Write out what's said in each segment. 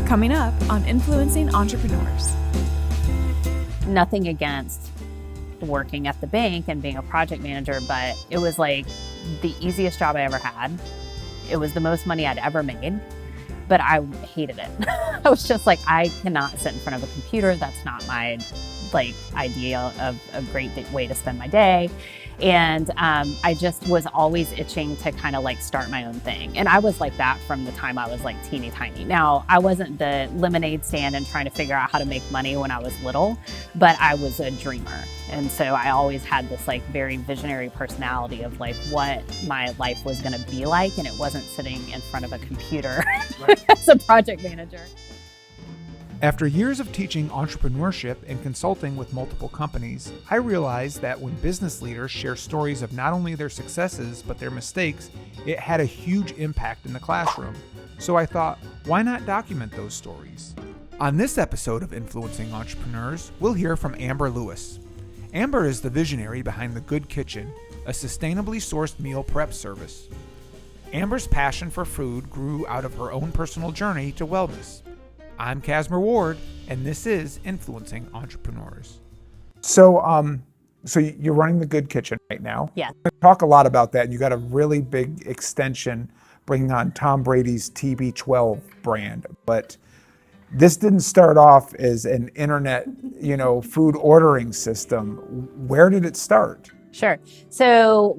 Coming up on Influencing Entrepreneurs. Nothing against working at the bank and being a project manager, but it was like the easiest job I ever had. It was the most money I'd ever made, but I hated it. I was just like, I cannot sit in front of a computer. That's not my idea of a great way to spend my day. And I just was always itching to kind of start my own thing. And I was like that from the time I was teeny tiny. Now, I wasn't the lemonade stand and trying to figure out how to make money when I was little, but I was a dreamer. And so I always had this very visionary personality of what my life was going to be like. And it wasn't sitting in front of a computer as a project manager. After years of teaching entrepreneurship and consulting with multiple companies, I realized that when business leaders share stories of not only their successes, but their mistakes, it had a huge impact in the classroom. So I thought, why not document those stories? On this episode of Influencing Entrepreneurs, we'll hear from Amber Lewis. Amber is the visionary behind The Good Kitchen, a sustainably sourced meal prep service. Amber's passion for food grew out of her own personal journey to wellness. I'm Casmer Ward, and this is Influencing Entrepreneurs. So you're running The Good Kitchen right now. Yeah. We talk a lot about that, and you got a really big extension bringing on Tom Brady's Tb12 brand. But this didn't start off as an internet, food ordering system. Where did it start? Sure. So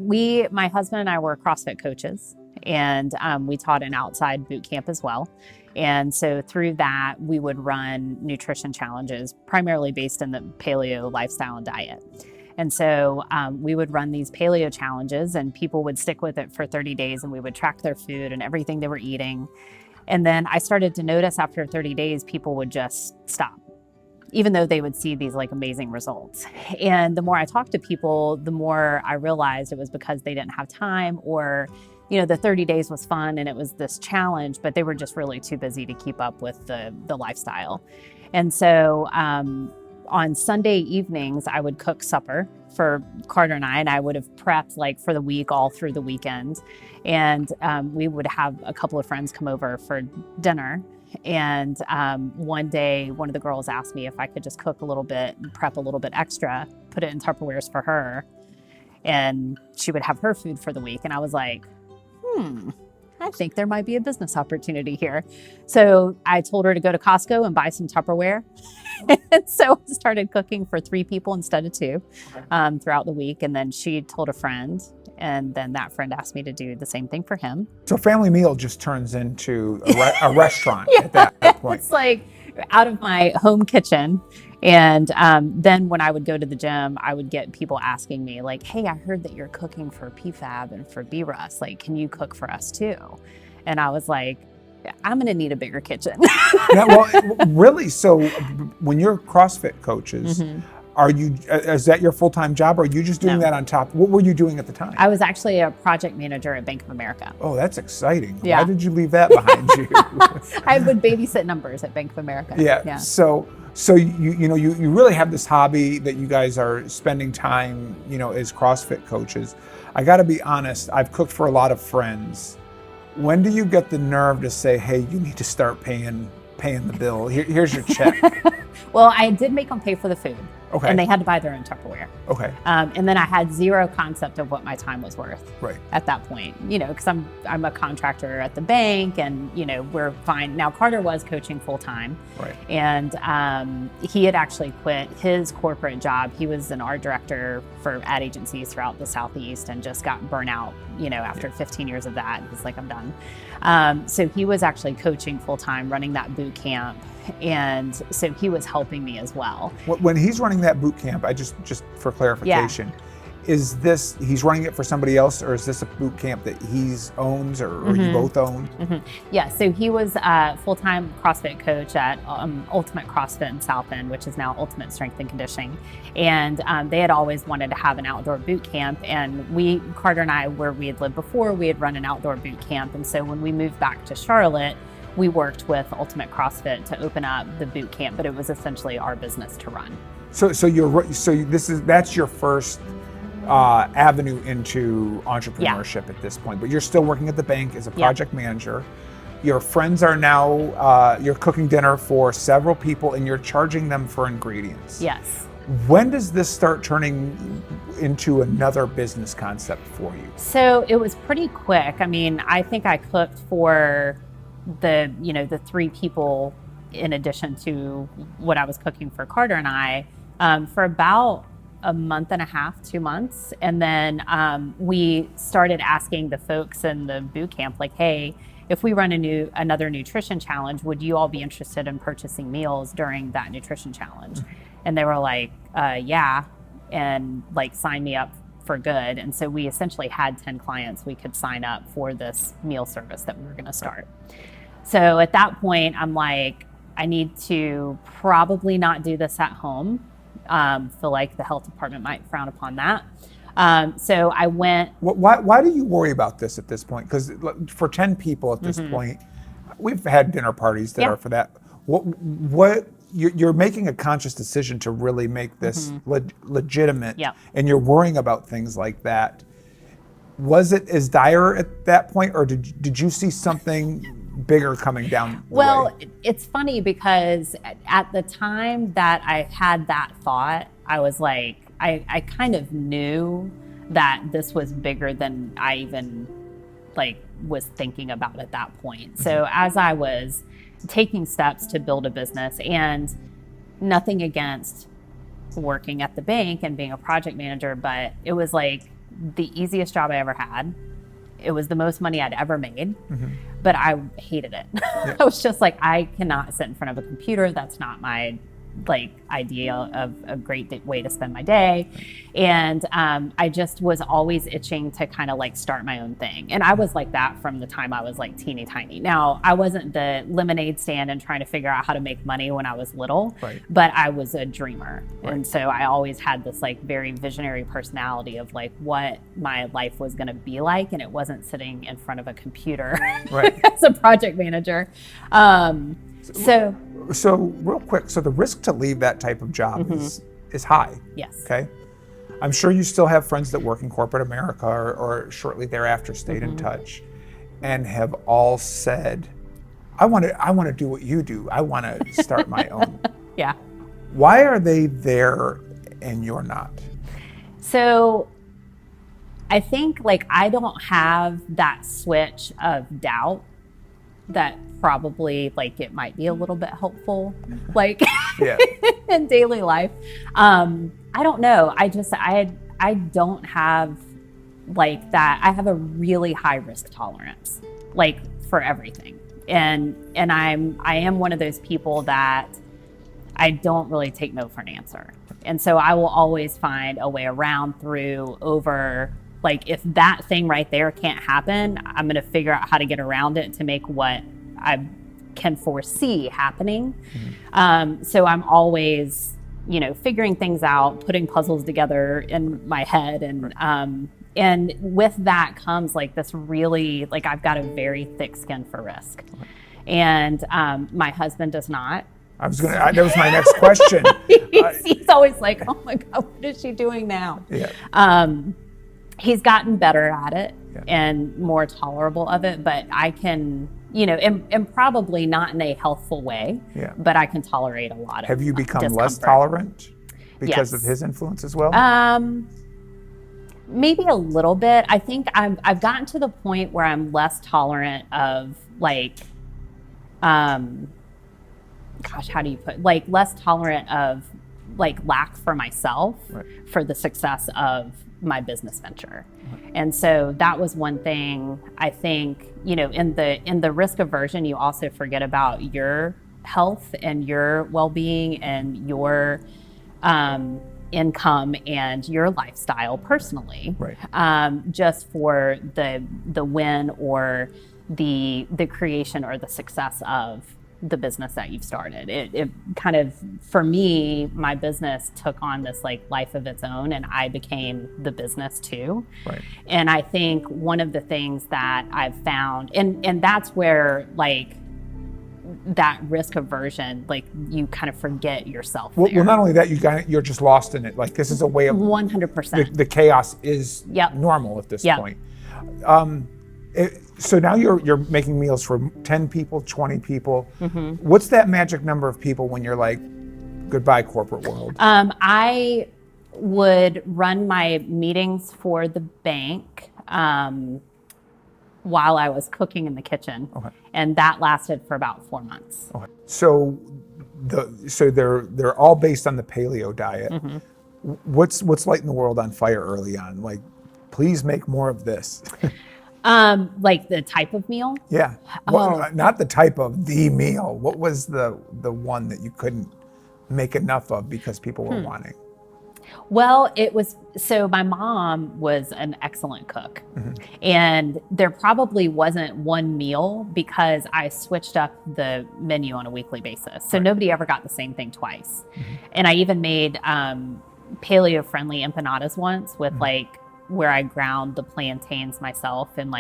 my husband and I were CrossFit coaches, and we taught an outside boot camp as well. And so through that, we would run nutrition challenges, primarily based in the paleo lifestyle and diet. And so we would run these paleo challenges, and people would stick with it for 30 days, and we would track their food and everything they were eating. And then I started to notice after 30 days, people would just stop, even though they would see these amazing results. And the more I talked to people, the more I realized it was because they didn't have time, or the 30 days was fun and it was this challenge, but they were just really too busy to keep up with the lifestyle. And so on Sunday evenings, I would cook supper for Carter and I would have prepped for the week, all through the weekend. And we would have a couple of friends come over for dinner. And one day, one of the girls asked me if I could just cook a little bit, prep a little bit extra, put it in Tupperwares for her, and she would have her food for the week. And I was like, I think there might be a business opportunity here. So I told her to go to Costco and buy some Tupperware. And so I started cooking for 3 people instead of 2 throughout the week. And then she told a friend, and then that friend asked me to do the same thing for him. So family meal just turns into a restaurant at that point. It's out of my home kitchen. And then when I would go to the gym, I would get people asking me hey, I heard that you're cooking for PFAB and for B-Rus. Can you cook for us too? And I was like, I'm going to need a bigger kitchen. Yeah, well, really? So when you're CrossFit coaches, is that your full-time job, or are you just doing that on top? What were you doing at the time? I was actually a project manager at Bank of America. Oh, that's exciting. Yeah. Why did you leave that behind you? I would babysit numbers at Bank of America. Yeah. So you really have this hobby that you guys are spending time, as CrossFit coaches. I got to be honest, I've cooked for a lot of friends. When do you get the nerve to say, hey, you need to start paying the bill? Here's your check. Well, I did make them pay for the food. Okay. And they had to buy their own Tupperware. Okay. And then I had zero concept of what my time was worth. Right. At that point, because I'm a contractor at the bank, and we're fine. Now Carter was coaching full time. Right. And he had actually quit his corporate job. He was an art director for ad agencies throughout the Southeast, and just got burnt out, after 15 years of that. He's like, I'm done. So he was actually coaching full time, running that boot camp. And so he was helping me as well. When he's running that boot camp, I just for clarification, is this, he's running it for somebody else, or is this a boot camp that he's owns, or you both own? Yeah, so he was a full-time CrossFit coach at Ultimate CrossFit in South End, which is now Ultimate Strength and Conditioning. And they had always wanted to have an outdoor boot camp. And Carter and I, where we had lived before, we had run an outdoor boot camp. And so when we moved back to Charlotte, we worked with Ultimate CrossFit to open up the boot camp, but it was essentially our business to run. So that's your first avenue into entrepreneurship at this point, but you're still working at the bank as a project manager. Your friends are now, you're cooking dinner for several people and you're charging them for ingredients. Yes. When does this start turning into another business concept for you? So it was pretty quick. I mean, I think I cooked for the 3 people in addition to what I was cooking for Carter and I for about a month and a half, 2 months. And then we started asking the folks in the boot camp, like, hey, if we run another nutrition challenge, would you all be interested in purchasing meals during that nutrition challenge? And they were like, yeah, and like sign me up for good. And so we essentially had 10 clients we could sign up for this meal service that we were going to start. So at that point, I'm like, I need to probably not do this at home. Feel like the health department might frown upon that. So I went. Why do you worry about this at this point? Because for 10 people at this point, we've had dinner parties that are for that. What you're making a conscious decision to really make this legitimate, and you're worrying about things like that. Was it as dire at that point, or did you see something bigger coming down the way? It's funny because at the time that I had that thought, I was like, I kind of knew that this was bigger than I even was thinking about at that point. So as I was taking steps to build a business, and nothing against working at the bank and being a project manager, but it was like the easiest job I ever had. It was the most money I'd ever made, but I hated it. I was just like, I cannot sit in front of a computer. That's not my idea of a great way to spend my day. And I just was always itching to kind of start my own thing. And I was like that from the time I was teeny tiny. Now, I wasn't the lemonade stand and trying to figure out how to make money when I was little, but I was a dreamer. And so I always had this very visionary personality of what my life was going to be like. And it wasn't sitting in front of a computer as a project manager. So real quick, so the risk to leave that type of job is high. Yes. Okay. I'm sure you still have friends that work in corporate America or shortly thereafter stayed in touch and have all said, I want to do what you do. I want to start my own. Yeah. Why are they there and you're not? So I think I don't have that switch of doubt that probably it might be a little bit helpful in daily life. I don't know. I don't have that. I have a really high risk tolerance for everything. And I am one of those people that I don't really take no for an answer. And so I will always find a way around, through, over. If that thing right there can't happen, I'm going to figure out how to get around it to make what I can foresee happening. So I'm always, figuring things out, putting puzzles together in my head. And with that comes this really, I've got a very thick skin for risk. And my husband does not. That was my next question. He's always like, oh my God, what is she doing now? Yeah. He's gotten better at it and more tolerable of it, but I can, and probably not in a healthful way, but I can tolerate a lot of Have you become discomfort. less tolerant because of his influence as well? Maybe a little bit. I think I've gotten to the point where I'm less tolerant of how do you put, less tolerant of lack for myself for the success of my business venture. And so that was one thing. I think, in the risk aversion, you also forget about your health and your well-being and your income and your lifestyle personally, just for the win or the creation or the success of the business that you've started. It kind of, for me, my business took on this life of its own, and I became the business too. And I think one of the things that I've found, and that's where that risk aversion, you kind of forget yourself. Well, not only that, you're just lost in it. This is a way of 100%. The chaos is normal at this point. So now you're making meals for 10 people, 20 people. Mm-hmm. What's that magic number of people when you're like, goodbye corporate world? I would run my meetings for the bank while I was cooking in the kitchen. Okay. And that lasted for about 4 months. Okay. So they're all based on the paleo diet. Mm-hmm. What's lighting the world on fire early on? Like, please make more of this. Like the type of meal? Yeah. Well, not the type of the meal. What was the one that you couldn't make enough of because people were wanting? Well, so my mom was an excellent cook. Mm-hmm. And there probably wasn't one meal because I switched up the menu on a weekly basis. So nobody ever got the same thing twice. Mm-hmm. And I even made paleo friendly empanadas once with where I ground the plantains myself, and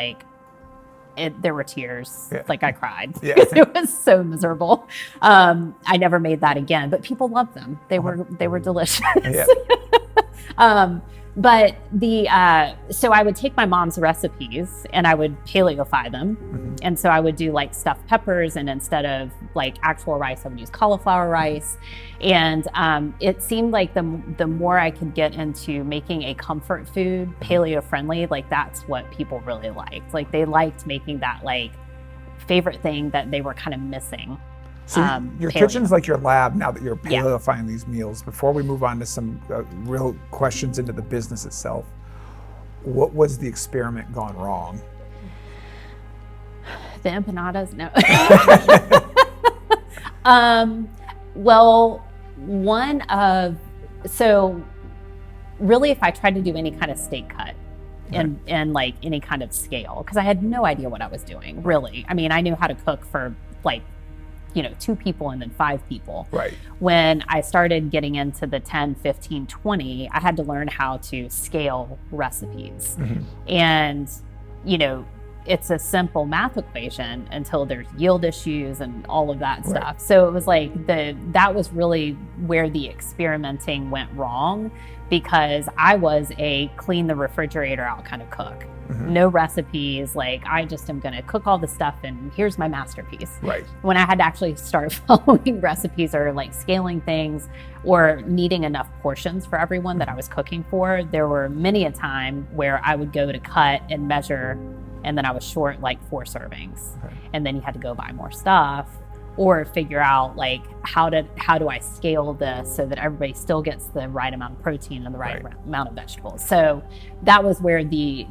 there were tears. Yeah. Like I cried. Yeah. It was so miserable. I never made that again, but people loved them. They were delicious. Yeah. But so I would take my mom's recipes and I would paleofy them. Mm-hmm. And so I would do like stuffed peppers, and instead of like actual rice, I would use cauliflower rice. And it seemed like the more I could get into making a comfort food paleo friendly, like that's what people really liked. Like they liked making that like favorite thing that they were kind of missing. So your kitchen's like your lab now that you're paleofying these meals. Before we move on to some real questions into the business itself, what was the experiment gone wrong? The empanadas? No. Well, so really if I tried to do any kind of steak cut and like any kind of scale, because I had no idea what I was doing, really. I mean, I knew how to cook for like 2 people and then 5 people. Right. When I started getting into the 10, 15, 20, I had to learn how to scale recipes. Mm-hmm. And, it's a simple math equation until there's yield issues and all of that stuff. Right. So it was like that was really where the experimenting went wrong, because I was a clean the refrigerator out kind of cook. Mm-hmm. No recipes, like I just am going to cook all the stuff and here's my masterpiece. Right. When I had to actually start following recipes or like scaling things or needing enough portions for everyone that I was cooking for, there were many a time where I would go to cut and measure, and then I was short like 4 servings. Okay. And then you had to go buy more stuff or figure out like how do I scale this so that everybody still gets the right amount of protein and the right amount of vegetables. So that was where the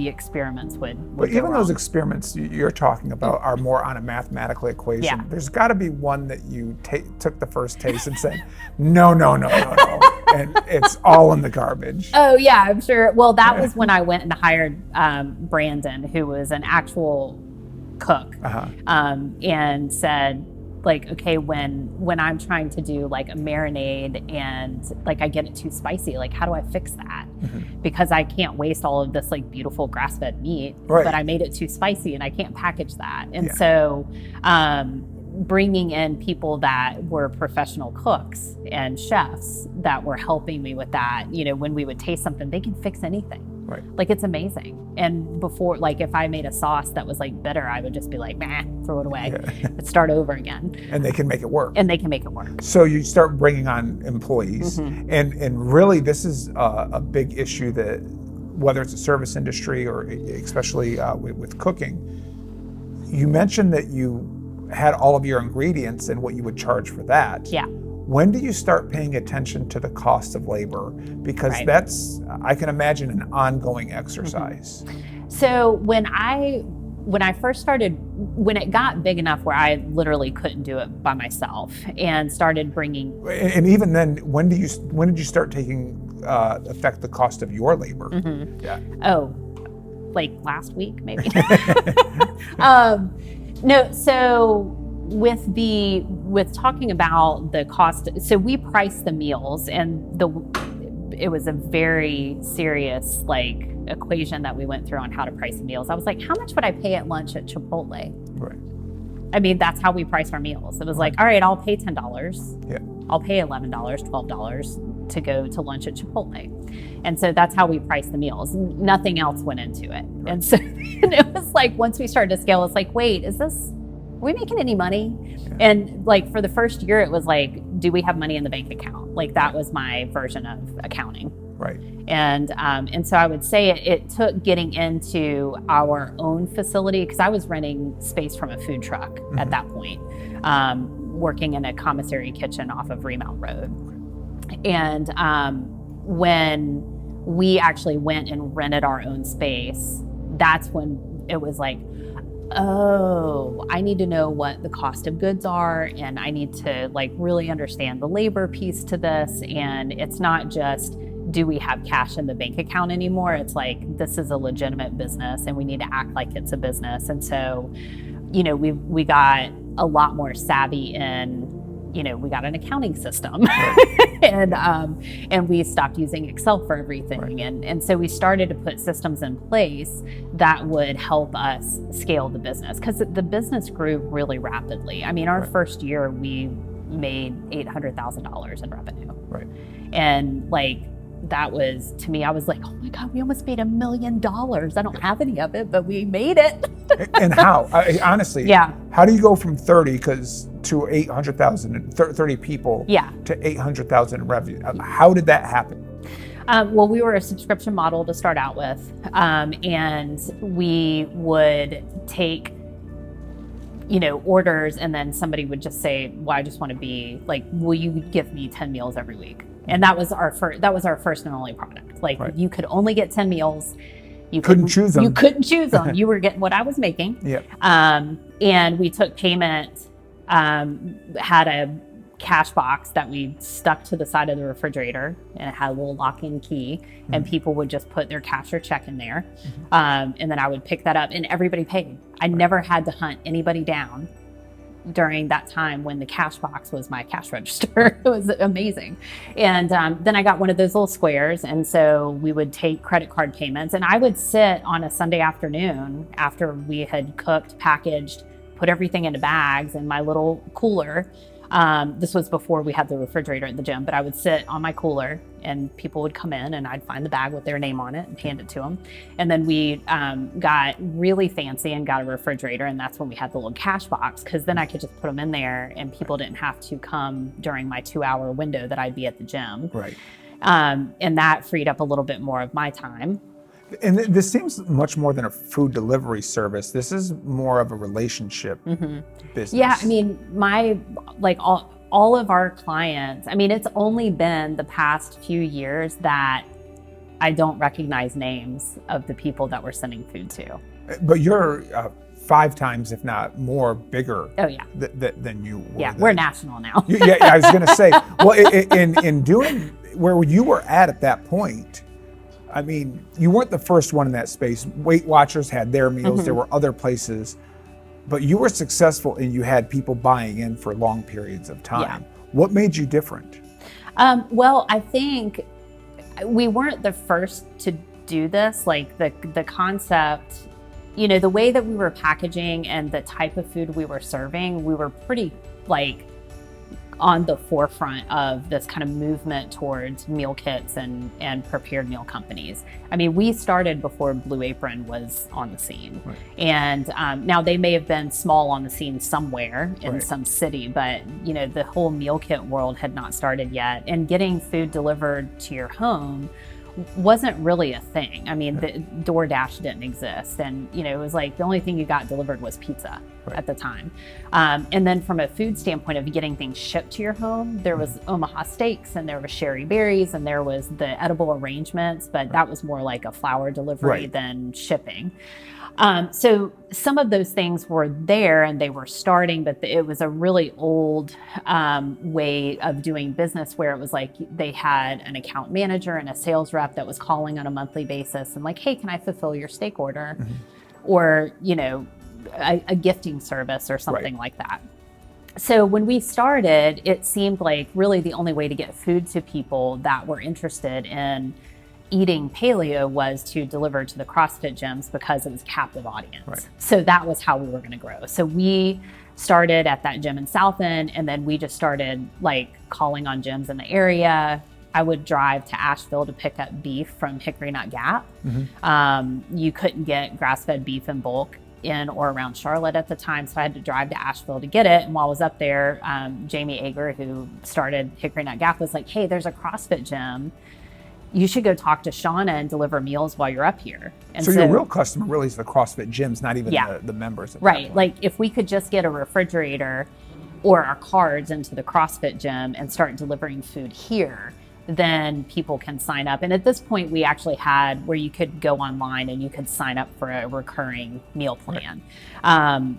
experiments would But even wrong. Those experiments you're talking about are more on a mathematical equation. Yeah. There's got to be one that you took the first taste and said, no. And it's all in the garbage. Oh yeah, I'm sure. Well, that was when I went and hired Brandon, who was an actual cook, and said like, okay, when I'm trying to do like a marinade and like I get it too spicy, like how do I fix that? Mm-hmm. Because I can't waste all of this like beautiful grass-fed meat, but I made it too spicy and I can't package that. And so bringing in people that were professional cooks and chefs that were helping me with that, when we would taste something, they can fix anything. Right. Like it's amazing. And before, like if I made a sauce that was like bitter, I would just be like, nah, throw it away. Let's start over again. And they can make it work. So you start bringing on employees. Mm-hmm. And really this is a big issue that whether it's a service industry or especially with cooking, you mentioned that you had all of your ingredients and what you would charge for that. Yeah. When do you start paying attention to the cost of labor? Because that's, I can imagine, an ongoing exercise. Mm-hmm. So when I first started, when it got big enough where I literally couldn't do it by myself and started bringing. And even then, when did you start taking affect the cost of your labor? Mm-hmm. Yeah. Oh, like last week maybe. No, so with talking about the cost, so we priced the meals, and it was a very serious like equation that we went through on how to price the meals. I was like, how much would I pay at lunch at Chipotle? Right. I mean, that's how we priced our meals. It was like, all right, I'll pay $10. Yeah. I'll pay $11, $12. to go to lunch at Chipotle. And so that's how we priced the meals. Nothing else went into it. Right. And so and it was like, once we started to scale, it's like, wait, are we making any money? Yeah. And like for the first year, it was like, do we have money in the bank account? Like that was my version of accounting. Right. And so I would say it took getting into our own facility, because I was renting space from a food truck at that point, working in a commissary kitchen off of Remount Road. And when we actually went and rented our own space, that's when it was like, oh, I need to know what the cost of goods are, and I need to like really understand the labor piece to this. And it's not just, do we have cash in the bank account anymore? It's like, this is a legitimate business and we need to act like it's a business. And so, you know, we got a lot more savvy in, you know, we got an accounting system. Right. and we stopped using Excel for everything. Right. And so we started to put systems in place that would help us scale the business, because the business grew really rapidly. I mean, our first year we made $800,000 in revenue. Right. And like, that was, to me, I was like, oh my God, we almost made $1 million. I don't have any of it, but we made it. And how? Honestly, yeah. How do you go from 30 to 800,000, 30 people to 800,000 in revenue? How did that happen? Well, we were a subscription model to start out with, and we would take, you know, orders, and then somebody would just say, well, I just want to be like, will you give me 10 meals every week? And that was our first and only product. Like you could only get 10 meals. You couldn't choose them. You couldn't choose them. You were getting what I was making. Yeah. And we took payment, had a cash box that we stuck to the side of the refrigerator, and it had a little lock-in key, and people would just put their cash or check in there. And then I would pick that up, and everybody paid. I never had to hunt anybody down during that time when the cash box was my cash register. It was amazing. And then I got one of those little squares, and so we would take credit card payments, and I would sit on a Sunday afternoon after we had cooked, packaged, put everything into bags in my little cooler. This was before we had the refrigerator at the gym, but I would sit on my cooler and people would come in and I'd find the bag with their name on it and hand it to them. And then we got really fancy and got a refrigerator, and that's when we had the little cash box, because then I could just put them in there and people didn't have to come during my 2-hour window that I'd be at the gym. Right. And that freed up a little bit more of my time. And this seems much more than a food delivery service. This is more of a relationship business. Yeah, I mean, all of our clients, I mean, it's only been the past few years that I don't recognize names of the people that we're sending food to. But you're 5 times, if not more, bigger than you were. Yeah, we're national now. Yeah, I was going to say, well, in doing where you were at that point, I mean, you weren't the first one in that space. Weight Watchers had their meals. There were other places, but you were successful and you had people buying in for long periods of time. Yeah. What made you different? Well, I think we weren't the first to do this. Like the concept, you know, the way that we were packaging and the type of food we were serving, we were pretty like on the forefront of this kind of movement towards meal kits and prepared meal companies. I mean, we started before Blue Apron was on the scene. Right. And now they may have been small on the scene somewhere in some city, but you know, the whole meal kit world had not started yet. And getting food delivered to your home wasn't really a thing. I mean, the DoorDash didn't exist. And, you know, it was like the only thing you got delivered was pizza at the time. And then from a food standpoint of getting things shipped to your home, there was Omaha steaks and there was Sherry berries and there was the edible arrangements, but that was more like a flour delivery than shipping. So some of those things were there and they were starting, but it was a really old way of doing business where it was like they had an account manager and a sales rep that was calling on a monthly basis and like, hey, can I fulfill your steak order? Or, you know, a gifting service or something like that. So when we started, it seemed like really the only way to get food to people that were interested in eating paleo was to deliver to the CrossFit gyms because it was a captive audience. So that was how we were going to grow. So we started at that gym in South End, and then we just started like calling on gyms in the area, I would drive to Asheville to pick up beef from Hickory Nut Gap. You couldn't get grass-fed beef in bulk in or around Charlotte at the time, so I had to drive to Asheville to get it. And while I was up there, Jamie Ager, who started Hickory Nut Gap, was like, hey, there's a CrossFit gym. You should go talk to Shauna and deliver meals while you're up here. And so your real customer really is the CrossFit gyms, not even the members. Right. Like if we could just get a refrigerator or our cards into the CrossFit gym and start delivering food here, then people can sign up. And at this point, we actually had where you could go online and you could sign up for a recurring meal plan. Right.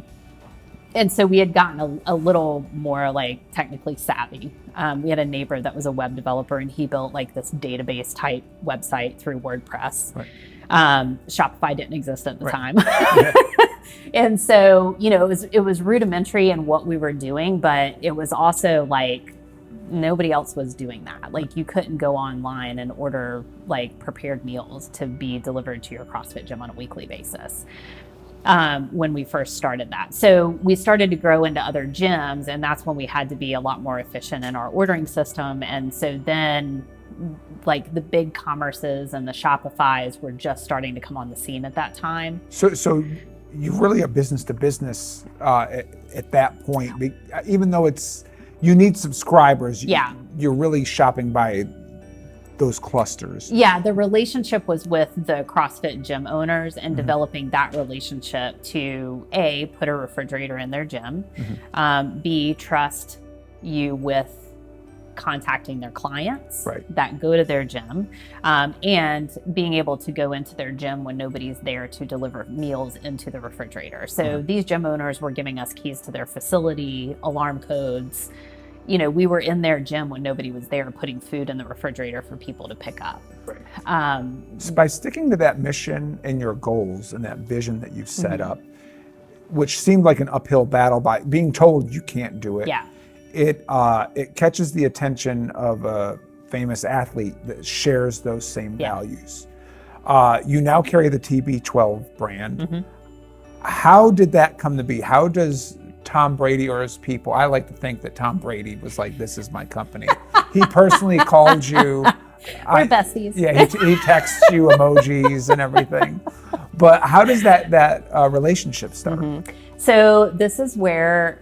And so we had gotten a little more like technically savvy. We had a neighbor that was a web developer, and he built like this database type website through WordPress. Right. Shopify didn't exist at the time. And so, it was rudimentary in what we were doing, but it was also like nobody else was doing that. Like you couldn't go online and order like prepared meals to be delivered to your CrossFit gym on a weekly basis. When we first started that. So we started to grow into other gyms, and that's when we had to be a lot more efficient in our ordering system. And so then like the big commerces and the Shopifys were just starting to come on the scene at that time. So you really are business to business at that point, even though you need subscribers. You're really shopping by those clusters. Yeah, the relationship was with the CrossFit gym owners and developing that relationship to A, put a refrigerator in their gym, B, trust you with contacting their clients that go to their gym, and being able to go into their gym when nobody's there to deliver meals into the refrigerator. So these gym owners were giving us keys to their facility, alarm codes. We were in their gym when nobody was there putting food in the refrigerator for people to pick up. Right. So by sticking to that mission and your goals and that vision that you've set up, which seemed like an uphill battle by being told you can't do it, it catches the attention of a famous athlete that shares those same values. You now carry the Tb12 brand. How did that come to be? How does Tom Brady or his people, I like to think that Tom Brady was like, this is my company. He personally called you. We're besties. Yeah, he texts you emojis and everything. But how does that relationship start? So this is where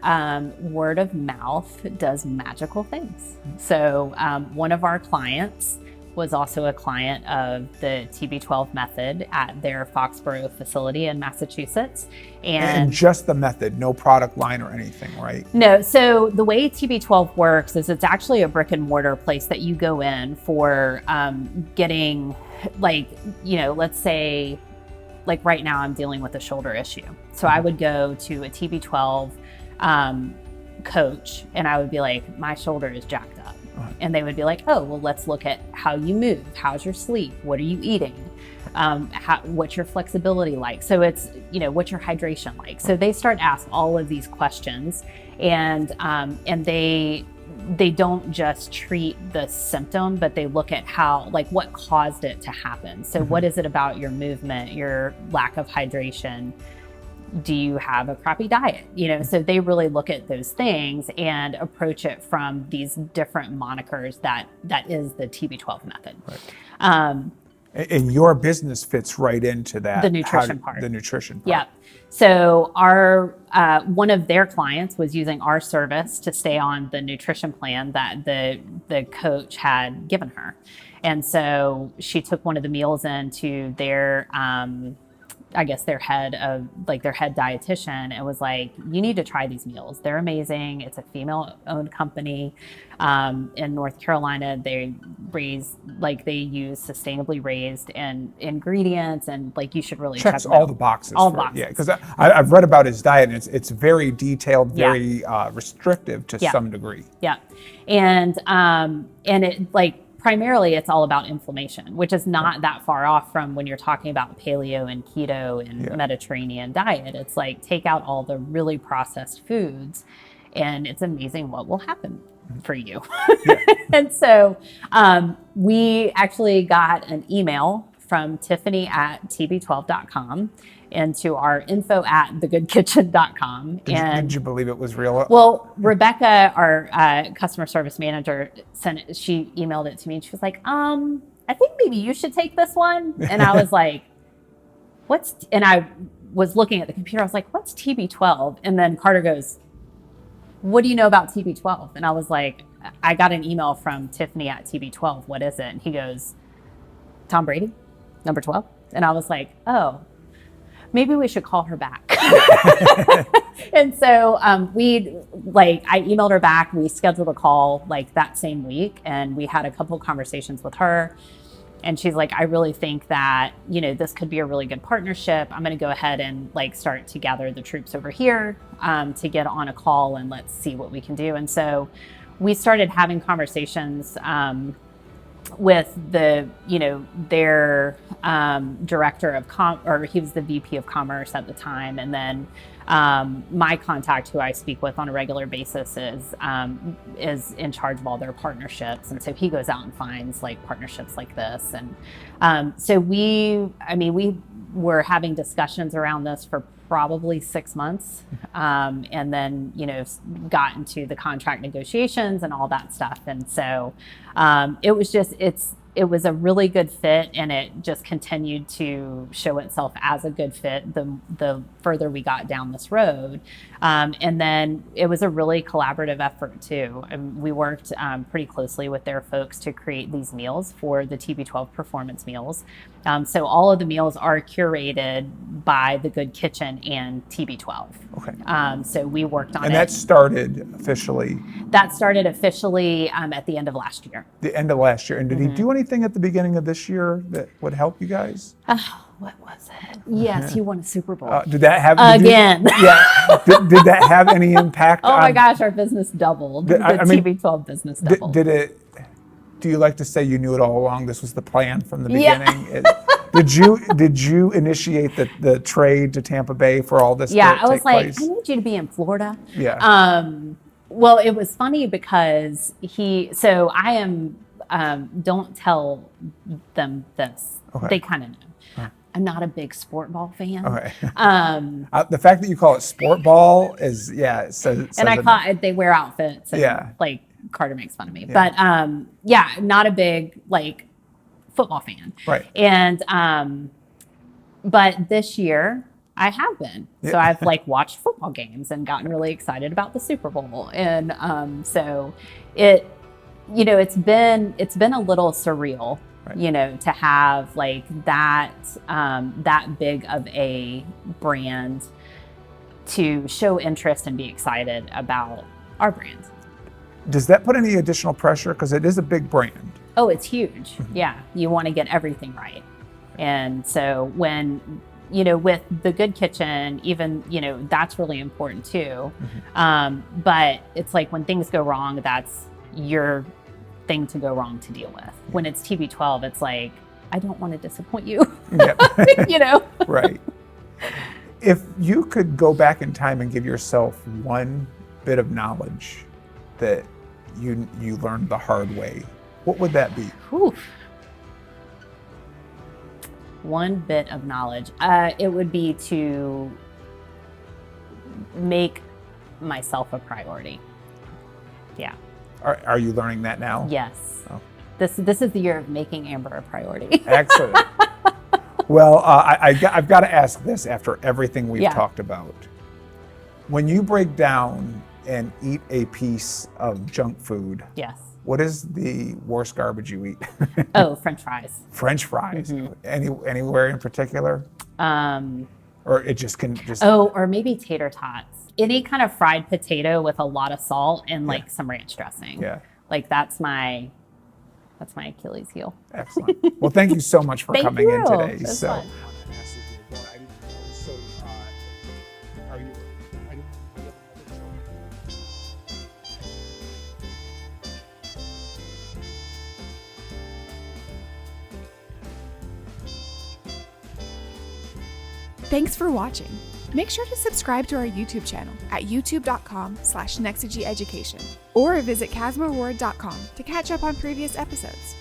word of mouth does magical things. So one of our clients was also a client of the Tb12 method at their Foxborough facility in Massachusetts. And just the method, no product line or anything, right? No, so the way Tb12 works is it's actually a brick and mortar place that you go in for getting, like, let's say, like right now I'm dealing with a shoulder issue. So I would go to a Tb12 coach and I would be like, my shoulder is jacked up. And they would be like, oh, well, let's look at how you move. How's your sleep? What are you eating? What's your flexibility like? So it's, what's your hydration like? So they start to ask all of these questions, and they don't just treat the symptom, but they look at how, like, what caused it to happen. So what is it about your movement, your lack of hydration? Do you have a crappy diet? So they really look at those things and approach it from these different monikers that is the Tb12 method. Right. And your business fits right into that. The nutrition part. The nutrition part. Yeah. So our one of their clients was using our service to stay on the nutrition plan that the coach had given her. And so she took one of the meals into their their head dietitian, and was like, you need to try these meals. They're amazing. It's a female-owned company in North Carolina. They use sustainably raised and ingredients, and you should really checks check all the boxes. All the boxes. Yeah, because I've read about his diet, and it's very detailed, very restrictive to some degree. Yeah, and it primarily it's all about inflammation, which is not that far off from when you're talking about paleo and keto and Mediterranean diet. It's like, take out all the really processed foods and it's amazing what will happen for you. And so we actually got an email from Tiffany@tb12.com into our info@thegoodkitchen.com. Did you believe it was real? Well, Rebecca, our customer service manager, she emailed it to me and she was like, I think maybe you should take this one. And I was like, and I was looking at the computer. I was like, what's TB12? And then Carter goes, what do you know about TB12? And I was like, I got an email from Tiffany@tb12. What is it? And he goes, Tom Brady, number 12. And I was like, oh, maybe we should call her back. And so I emailed her back. We scheduled a call like that same week, and we had a couple of conversations with her. And she's like, I really think that, this could be a really good partnership. I'm going to go ahead and start to gather the troops over here to get on a call and let's see what we can do. And so we started having conversations with their director of or he was the VP of commerce at the time. And then my contact, who I speak with on a regular basis, is in charge of all their partnerships. And so he goes out and finds partnerships like this. And so we were having discussions around this for probably 6 months. And then, got into the contract negotiations and all that stuff. And so it was a really good fit, and it just continued to show itself as a good fit the further we got down this road. And then it was a really collaborative effort too. We worked pretty closely with their folks to create these meals for the TB12 performance meals. So all of the meals are curated by The Good Kitchen and TB12. Okay. So we worked on it. And that started officially? That started officially at the end of last year. The end of last year. And did he do anything at the beginning of this year that would help you guys? What was it? Yes, he won a Super Bowl. Did that have again? Did that have any impact? Oh my gosh, our business doubled. TB12 business doubled. Did it? Do you like to say you knew it all along? This was the plan from the beginning. Yeah. Did you initiate the trade to Tampa Bay for all this? Yeah, to I was take like, place? I need you to be in Florida. Yeah. Well, it was funny because so I am. Don't tell them this. Okay. They kind of know. I'm not a big sport ball fan. Okay. The fact that you call it sport ball is, it says and they wear outfits. And, Carter makes fun of me. Yeah. But not a big football fan. Right. And but this year I have been. Yeah. So I've watched football games and gotten really excited about the Super Bowl. And so it's been a little surreal. Right. To have that big of a brand to show interest and be excited about our brand. Does that put any additional pressure? Because it is a big brand. Oh, it's huge. Yeah. You want to get everything right. And so when, with The Good Kitchen, even, that's really important too. Mm-hmm. But it's when things go wrong, that's your thing to go wrong to deal with. When it's TB12, it's I don't want to disappoint you. Yep. Right. If you could go back in time and give yourself one bit of knowledge that you learned the hard way, what would that be? Oof. One bit of knowledge. It would be to make myself a priority. Yeah. Are you learning that now? Yes. Oh. This is the year of making Amber a priority. Excellent. Well, I've got to ask this after everything we've talked about. When you break down and eat a piece of junk food, yes. What is the worst garbage you eat? Oh, French fries. French fries. Mm-hmm. Anywhere in particular? Or it just can just. Oh, or maybe tater tots. Any kind of fried potato with a lot of salt and some ranch dressing. Yeah. That's my Achilles heel. Excellent. Well, thank you so much for coming in today. That's fun. Thanks for watching. Make sure to subscribe to our YouTube channel at youtube.com/Nexagy Education or visit CasmoWard.com to catch up on previous episodes.